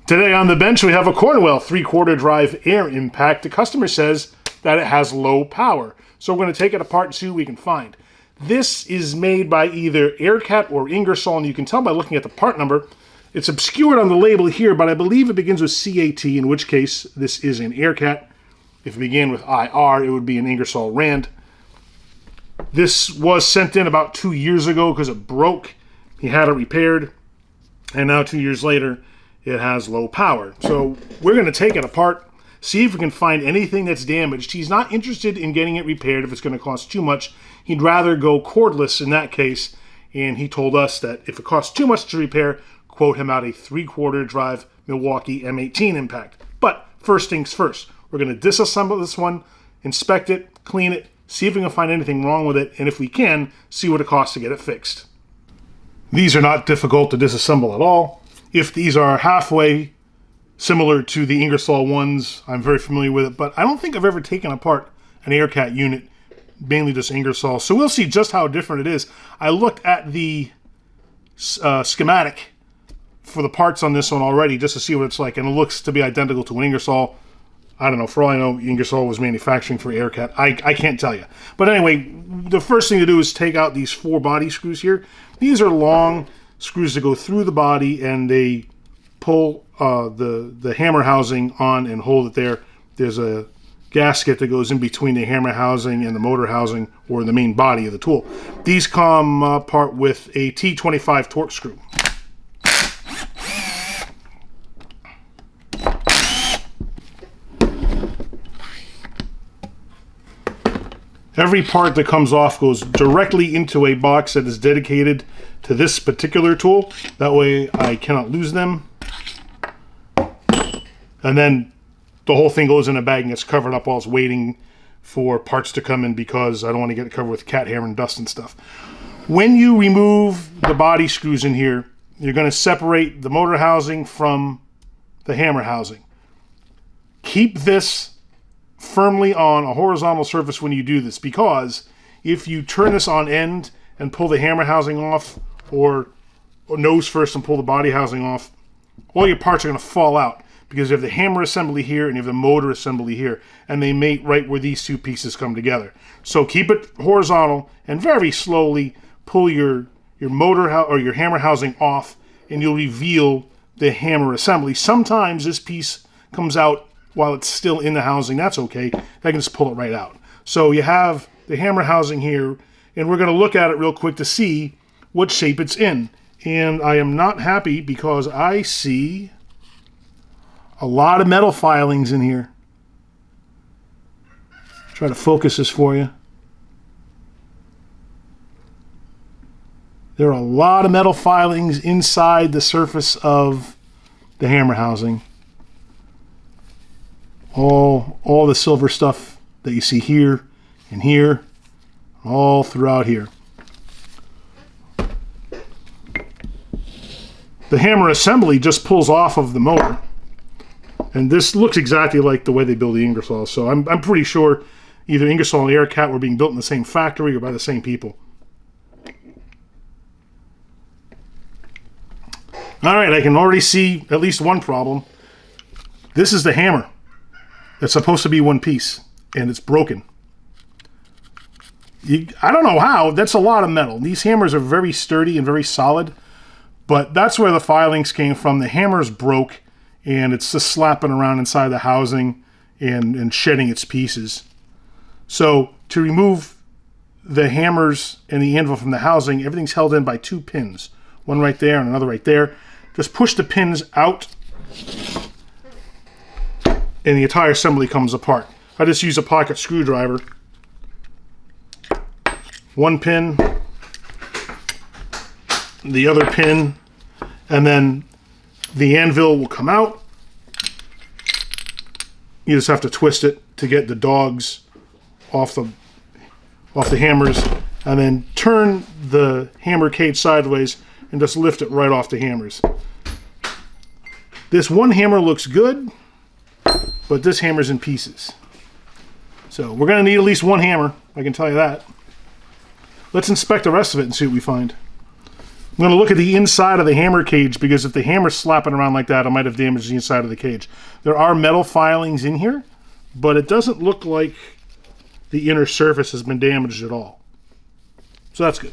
Today on the bench, we have a Cornwell 3/4 drive air impact. The customer says that it has low power. So we're going to take it apart and see what we can find. This is made by either AirCat or Ingersoll, and you can tell by looking at the part number. It's obscured on the label here, but I believe it begins with CAT, in which case this is an AirCat. If it began with IR, it would be an Ingersoll Rand. This was sent in about 2 years ago because it broke. He had it repaired, and now 2 years later, it has low power. So we're going to take it apart, see if we can find anything that's damaged. He's not interested in getting it repaired if it's going to cost too much. He'd rather go cordless in that case, and he told us that if it costs too much to repair, quote him out a 3/4 drive Milwaukee M18 impact. But first things first, we're going to disassemble this one, inspect it, clean it, see if we can find anything wrong with it, and if we can, see what it costs to get it fixed. These are not difficult to disassemble at all. If these are halfway similar to the Ingersoll ones, I'm very familiar with it, but I don't think I've ever taken apart an AirCat unit, mainly just Ingersoll. So we'll see just how different it is. I looked at the schematic for the parts on this one already just to see what it's like, and it looks to be identical to an Ingersoll. I don't know, for all I know, Ingersoll was manufacturing for AirCat. I can't tell you. But anyway, the first thing to do is take out these 4 body screws here. These are long screws that go through the body, and they pull the hammer housing on and hold it there. There's a gasket that goes in between the hammer housing and the motor housing, or the main body of the tool. These come apart with a T25 torque screw. Every part that comes off goes directly into a box that is dedicated to this particular tool. That way I cannot lose them. And then the whole thing goes in a bag and gets covered up while it's waiting for parts to come in, because I don't want to get it covered with cat hair and dust and stuff. When you remove the body screws in here, you're going to separate the motor housing from the hammer housing. Keep this firmly on a horizontal surface when you do this, because if you turn this on end and pull the hammer housing off, or nose first and pull the body housing off, all your parts are going to fall out, because you have the hammer assembly here and you have the motor assembly here, and they mate right where these two pieces come together. So keep it horizontal and very slowly pull your motor or your hammer housing off, and you'll reveal the hammer assembly. Sometimes this piece comes out while it's still in the housing. That's okay. I can just pull it right out. So you have the hammer housing here, and we're going to look at it real quick to see what shape it's in. And I am not happy because I see a lot of metal filings in here. Try to focus this for you. There are a lot of metal filings inside the surface of the hammer housing. All the silver stuff that you see here and here, all throughout here. The hammer assembly just pulls off of the motor, and this looks exactly like the way they build the Ingersoll. So I'm pretty sure either Ingersoll and AirCat were being built in the same factory or by the same people. All right, I can already see at least one problem. This is the hammer. It's supposed to be one piece, and it's broken. I don't know how. That's a lot of metal. These hammers are very sturdy and very solid, but that's where the filings came from. The hammer's broke, and it's just slapping around inside the housing and shedding its pieces. So to remove the hammers and the anvil from the housing, everything's held in by 2 pins. One right there and another right there. Just push the pins out, and the entire assembly comes apart. I just use a pocket screwdriver. 1 pin, the other pin, and then the anvil will come out. You just have to twist it to get the dogs off the hammers, and then turn the hammer cage sideways and just lift it right off the hammers. This one hammer looks good, but this hammer's in pieces. So we're going to need at least 1 hammer, I can tell you that. Let's inspect the rest of it and see what we find. I'm going to look at the inside of the hammer cage, because if the hammer's slapping around like that, it might have damaged the inside of the cage. There are metal filings in here, but it doesn't look like the inner surface has been damaged at all. So that's good.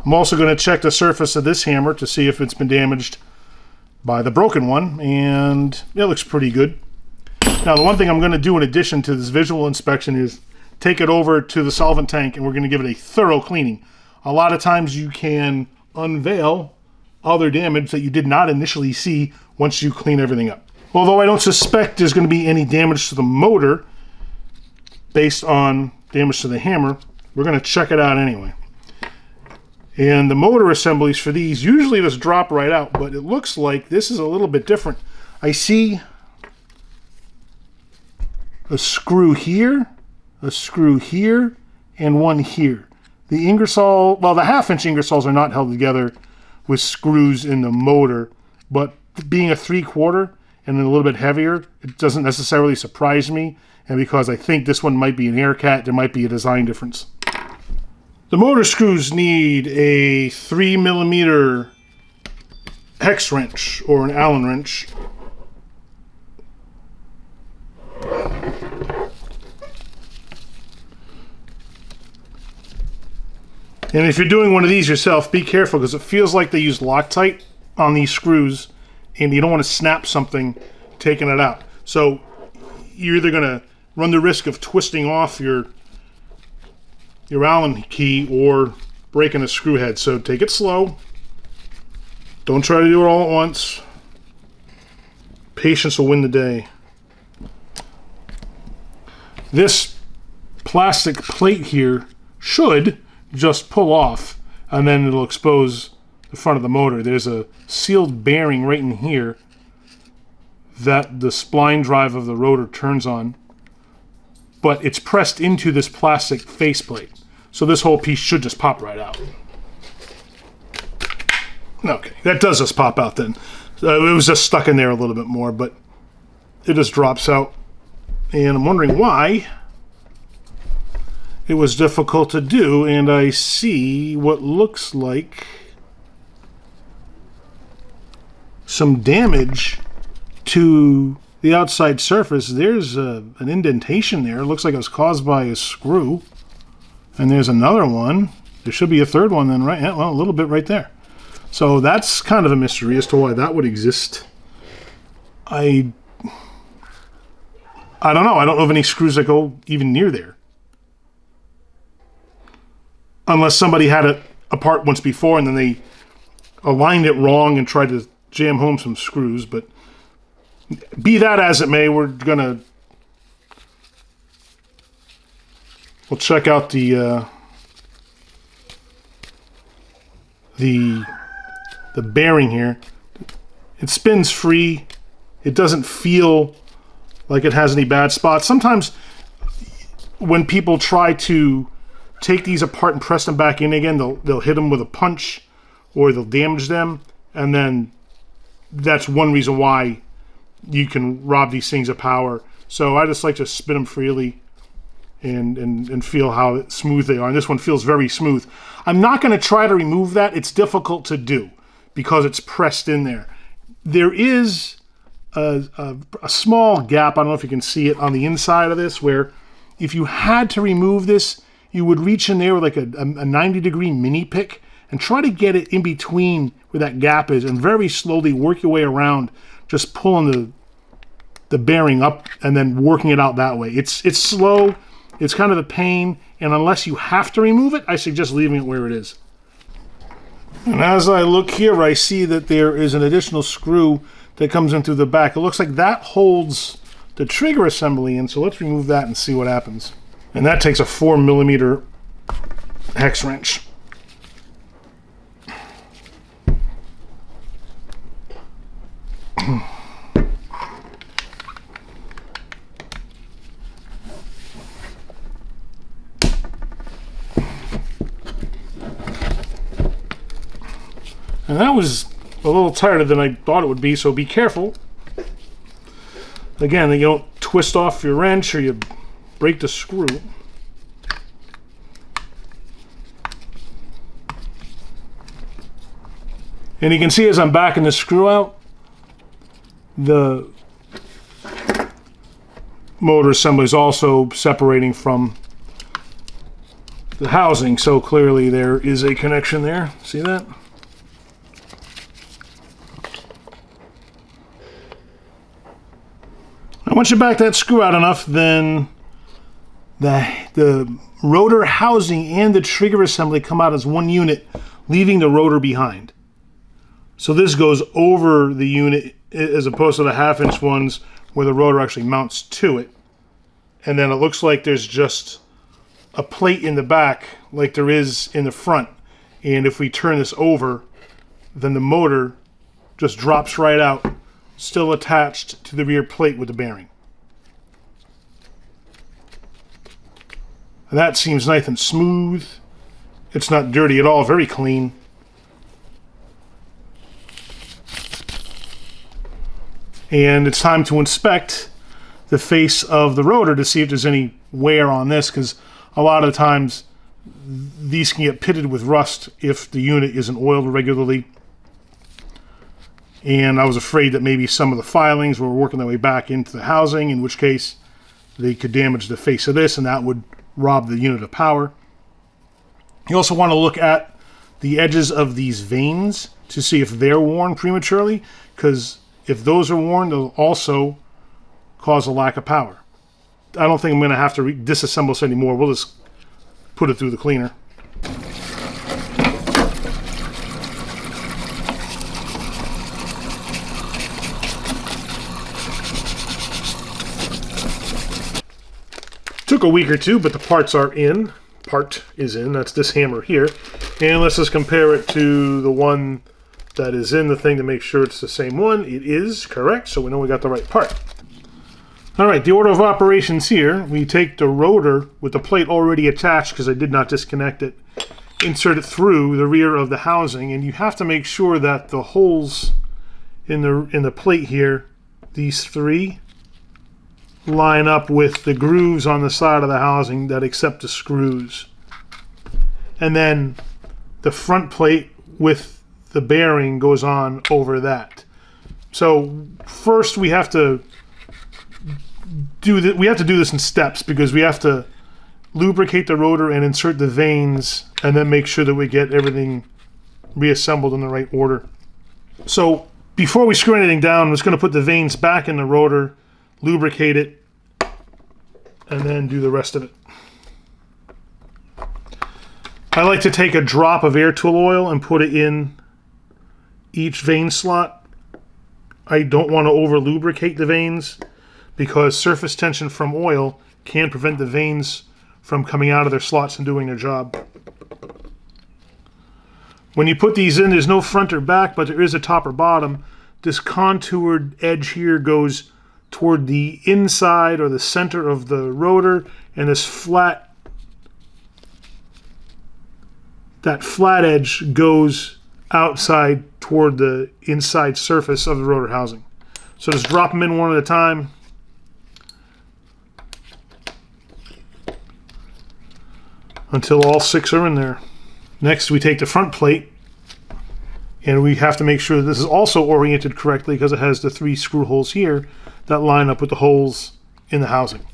I'm also going to check the surface of this hammer to see if it's been damaged by the broken one, and it looks pretty good. Now, the one thing I'm going to do in addition to this visual inspection is take it over to the solvent tank, and we're going to give it a thorough cleaning. A lot of times you can unveil other damage that you did not initially see once you clean everything up. Although I don't suspect there's going to be any damage to the motor based on damage to the hammer, we're going to check it out anyway. And the motor assemblies for these usually just drop right out, but it looks like this is a little bit different. I see a screw here, a screw here, and one here. The Ingersoll, well, the half-inch Ingersolls are not held together with screws in the motor, but being a 3/4 and a little bit heavier, it doesn't necessarily surprise me. And because I think this one might be an AirCat, there might be a design difference. The motor screws need a 3mm hex wrench or an Allen wrench. And if you're doing one of these yourself, be careful, because it feels like they use Loctite on these screws, and you don't want to snap something taking it out. So you're either going to run the risk of twisting off your Allen key or breaking a screw head. So take it slow. Don't try to do it all at once. Patience will win the day. This plastic plate here should just pull off, and then it'll expose the front of the motor. There's a sealed bearing right in here that the spline drive of the rotor turns on, but it's pressed into this plastic faceplate. So this whole piece should just pop right out. Okay, that does just pop out then. It was just stuck in there a little bit more, but it just drops out. And I'm wondering why it was difficult to do, and I see what looks like some damage to the outside surface. There's an indentation there. It looks like it was caused by a screw. And there's another one. There should be a third one then, right? Yeah, well, a little bit right there. So that's kind of a mystery as to why that would exist. I don't know. I don't know of any screws that go even near there. Unless somebody had it apart once before and then they aligned it wrong and tried to jam home some screws. But be that as it may, we'll check out the bearing here. It spins free. It doesn't feel like it has any bad spots. Sometimes when people try to take these apart and press them back in again, they'll hit them with a punch or they'll damage them, and then that's one reason why you can rob these things of power. So I just like to spin them freely and feel how smooth they are. And this one feels very smooth. I'm not going to try to remove that. It's difficult to do because it's pressed in there. There is a small gap, I don't know if you can see it, on the inside of this, where if you had to remove this, you would reach in there with like a 90-degree mini pick and try to get it in between where that gap is and very slowly work your way around, just pulling the bearing up and then working it out that way. It's slow, it's kind of a pain, and unless you have to remove it, I suggest leaving it where it is. And as I look here, I see that there is an additional screw that comes in through the back. It looks like that holds the trigger assembly in, so let's remove that and see what happens. And that takes a 4mm hex wrench. And that was a little tighter than I thought it would be, so be careful. Again, you don't twist off your wrench or you break the screw. And you can see as I'm backing the screw out, the motor assembly is also separating from the housing, so clearly there is a connection there. See that? And once you back that screw out enough, then the rotor housing and the trigger assembly come out as one unit, leaving the rotor behind. So this goes over the unit as opposed to the 1/2-inch ones where the rotor actually mounts to it. And then it looks like there's just a plate in the back like there is in the front. And if we turn this over, then the motor just drops right out, still attached to the rear plate with the bearing. And that seems nice and smooth. It's not dirty at all, very clean. And it's time to inspect the face of the rotor to see if there's any wear on this, because a lot of the times these can get pitted with rust if the unit isn't oiled regularly. And I was afraid that maybe some of the filings were working their way back into the housing, in which case they could damage the face of this, and that would rob the unit of power. You also want to look at the edges of these vanes to see if they're worn prematurely, because if those are worn, they'll also cause a lack of power. I don't think I'm going to have to disassemble this anymore. We'll just put it through the cleaner. Took a week or two, but the parts are in. Part is in. That's this hammer here. And let's just compare it to the one that is in the thing to make sure it's the same one. It is correct, so we know we got the right part. All right, the order of operations here. We take the rotor with the plate already attached, because I did not disconnect it, insert it through the rear of the housing, and you have to make sure that the holes in the plate here, these three, line up with the grooves on the side of the housing that accept the screws. And then the front plate with the bearing goes on over that. So first we have to do this in steps, because we have to lubricate the rotor and insert the vanes, and then make sure that we get everything reassembled in the right order. So before we screw anything down, I'm just going to put the vanes back in the rotor, lubricate it, and then do the rest of it. I like to take a drop of air tool oil and put it in each vane slot. I don't want to over lubricate the vanes, because surface tension from oil can prevent the vanes from coming out of their slots and doing their job. When you put these in, there's no front or back, but there is a top or bottom. This contoured edge here goes toward the inside or the center of the rotor, and this flat edge goes outside toward the inside surface of the rotor housing. So just drop them in one at a time. Until all 6 are in there. Next, we take the front plate, and we have to make sure that this is also oriented correctly, because it has the 3 screw holes here that line up with the holes in the housing.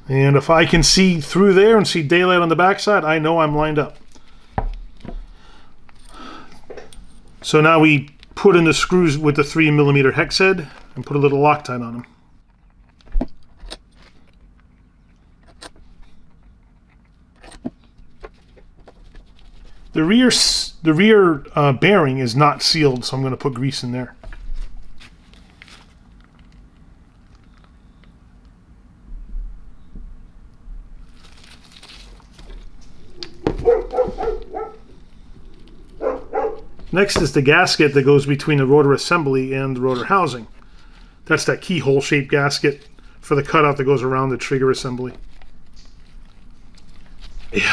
And if I can see through there and see daylight on the backside, I know I'm lined up. So now we put in the screws with the 3mm hex head and put a little Loctite on them. The rear bearing is not sealed, so I'm going to put grease in there. Next is the gasket that goes between the rotor assembly and the rotor housing. That's that keyhole shaped gasket for the cutout that goes around the trigger assembly.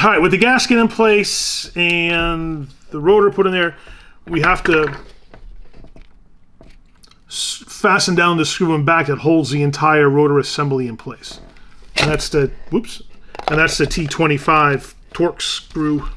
Alright, with the gasket in place and the rotor put in there, we have to fasten down the screw and back that holds the entire rotor assembly in place. And that's the, whoops, and that's the T25 torque screw.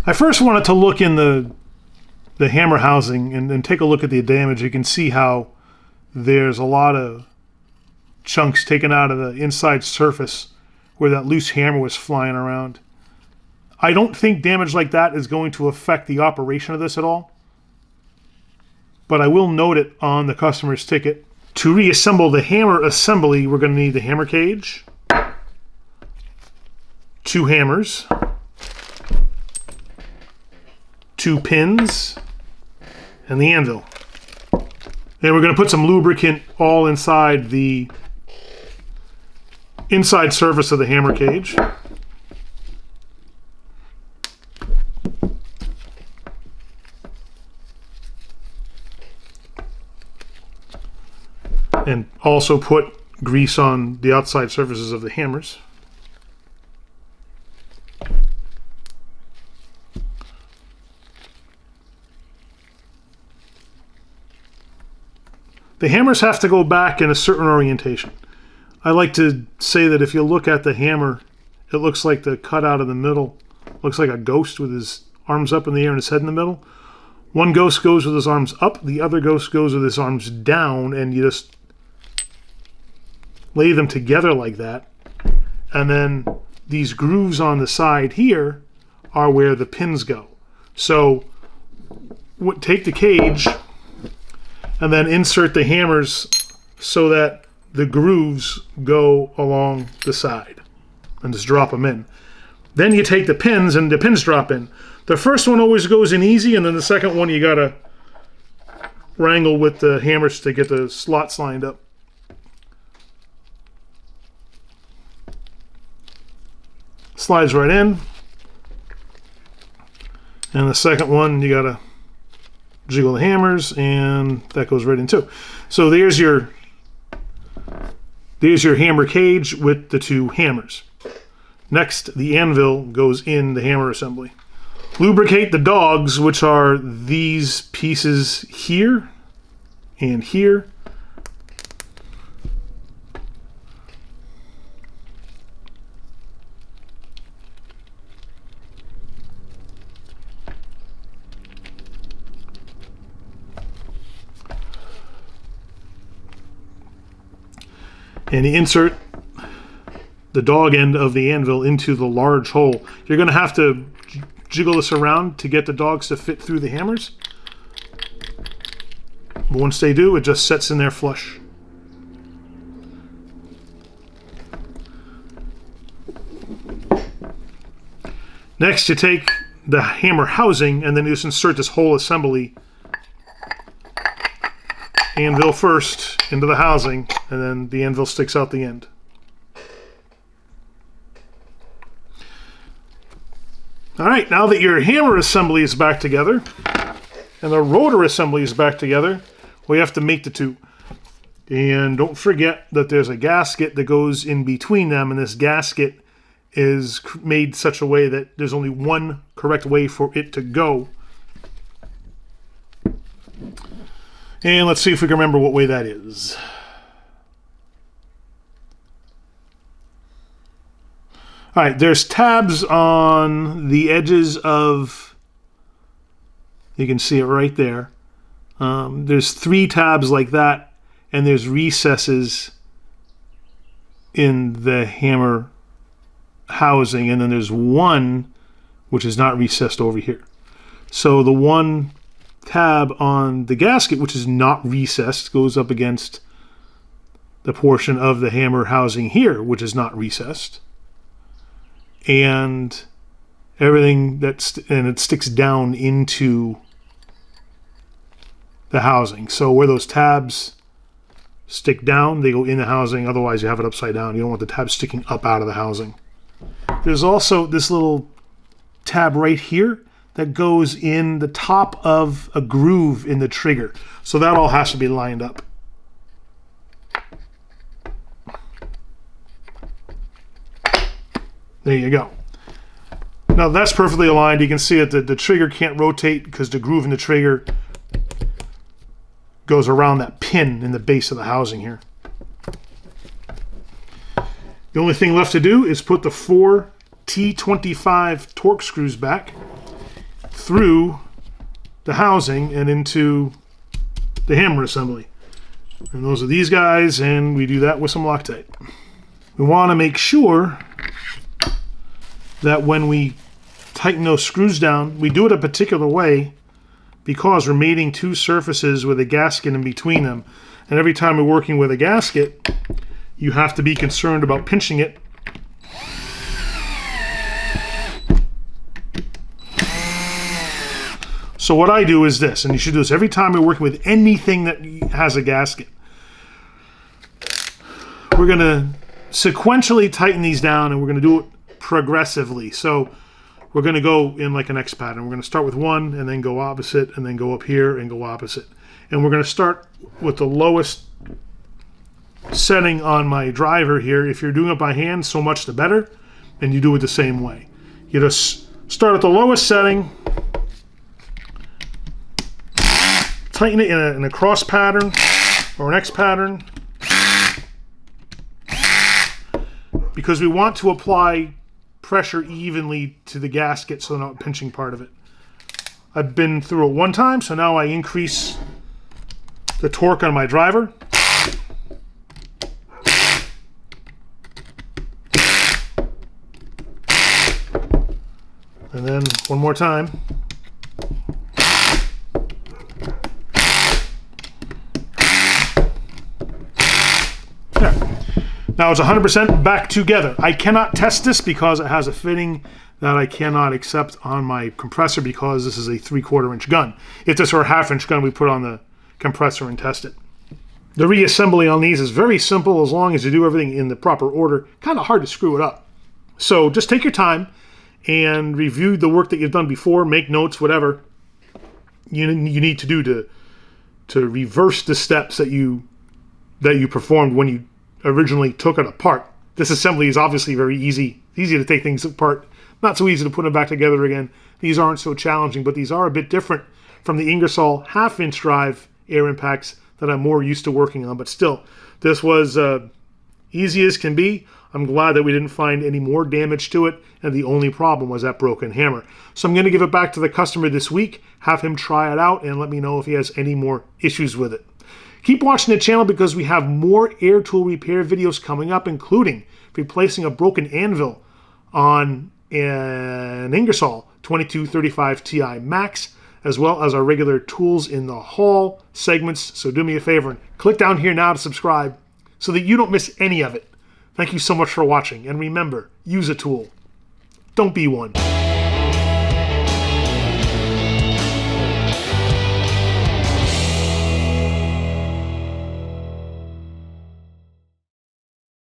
I first wanted to look in the hammer housing and take a look at the damage. You can see how there's a lot of chunks taken out of the inside surface where that loose hammer was flying around. I don't think damage like that is going to affect the operation of this at all, but I will note it on the customer's ticket. To reassemble the hammer assembly, we're going to need the hammer cage, 2 hammers, 2 pins, and the anvil. And we're going to put some lubricant all inside the inside surface of the hammer cage. And also put grease on the outside surfaces of the hammers. The hammers have to go back in a certain orientation. I like to say that if you look at the hammer, it looks like the cutout in the middle looks like a ghost with his arms up in the air and his head in the middle. One ghost goes with his arms up, the other ghost goes with his arms down, and you just lay them together like that. And then these grooves on the side here are where the pins go. So take the cage and then insert the hammers so that the grooves go along the side and just drop them in. Then you take the pins and the pins drop in. The first one always goes in easy, and then the second one you gotta wrangle with the hammers to get the slots lined up. Slides right in. And the second one you gotta jiggle the hammers, and that goes right in too. So there's your hammer cage with the 2 hammers. Next, the anvil goes in the hammer assembly. Lubricate the dogs, which are these pieces here and here. And you insert the dog end of the anvil into the large hole. You're going to have to jiggle this around to get the dogs to fit through the hammers. But once they do, it just sets in there flush. Next, you take the hammer housing and then you just insert this whole assembly, anvil first, into the housing, and then the anvil sticks out the end. Alright, now that your hammer assembly is back together, and the rotor assembly is back together, we have to make the 2. And don't forget that there's a gasket that goes in between them, and this gasket is made such a way that there's only one correct way for it to go. And let's see if we can remember what way that is. All right, there's tabs on the edges of, you can see it right there. There's 3 tabs like that, and there's recesses in the hammer housing, and then there's one which is not recessed over here. So the one tab on the gasket, which is not recessed, goes up against the portion of the hammer housing here, which is not recessed. And everything and it sticks down into the housing. So where those tabs stick down, they go in the housing. Otherwise, you have it upside down. You don't want the tabs sticking up out of the housing. There's also this little tab right here that goes in the top of a groove in the trigger. So that all has to be lined up. There you go. Now that's perfectly aligned. You can see that the trigger can't rotate because the groove in the trigger goes around that pin in the base of the housing here. The only thing left to do is put the 4 T25 torque screws back through the housing and into the hammer assembly. And those are these guys, and we do that with some Loctite. We want to make sure that when we tighten those screws down, we do it a particular way because we're mating two surfaces with a gasket in between them. And every time we're working with a gasket, you have to be concerned about pinching it. So what I do is this, and you should do this every time you're working with anything that has a gasket. We're going to sequentially tighten these down, and we're going to do it progressively. So we're going to go in like an X pattern. We're going to start with one, and then go opposite, and then go up here and go opposite. And we're going to start with the lowest setting on my driver here. If you're doing it by hand, so much the better, and you do it the same way. You just start at the lowest setting, tighten it in a cross pattern or an X pattern, because we want to apply pressure evenly to the gasket so they're not pinching part of it. I've been through it one time, so now I increase the torque on my driver. And then one more time. There. Now it's 100% back together. I cannot test this because it has a fitting that I cannot accept on my compressor because this is a 3/4 inch gun. If this were a 1/2 inch gun, we put on the compressor and test it. The reassembly on these is very simple as long as you do everything in the proper order. Kind of hard to screw it up. So just take your time and review the work that you've done before, make notes, whatever you need to do to reverse the steps that you performed when you originally took it apart. Disassembly is obviously very easy. It's easy to take things apart, not so easy to put them back together again. These aren't so challenging, but these are a bit different from the Ingersoll 1/2 inch drive air impacts that I'm more used to working on. But still, this was easy as can be. I'm glad that we didn't find any more damage to it, and the only problem was that broken hammer. So I'm going to give it back to the customer this week, have him try it out, and let me know if he has any more issues with it. Keep watching the channel because we have more air tool repair videos coming up, including replacing a broken anvil on an Ingersoll 2235 Ti Max, as well as our regular tools in the haul segments. So do me a favor and click down here now to subscribe so that you don't miss any of it. Thank you so much for watching, and remember, use a tool. Don't be one.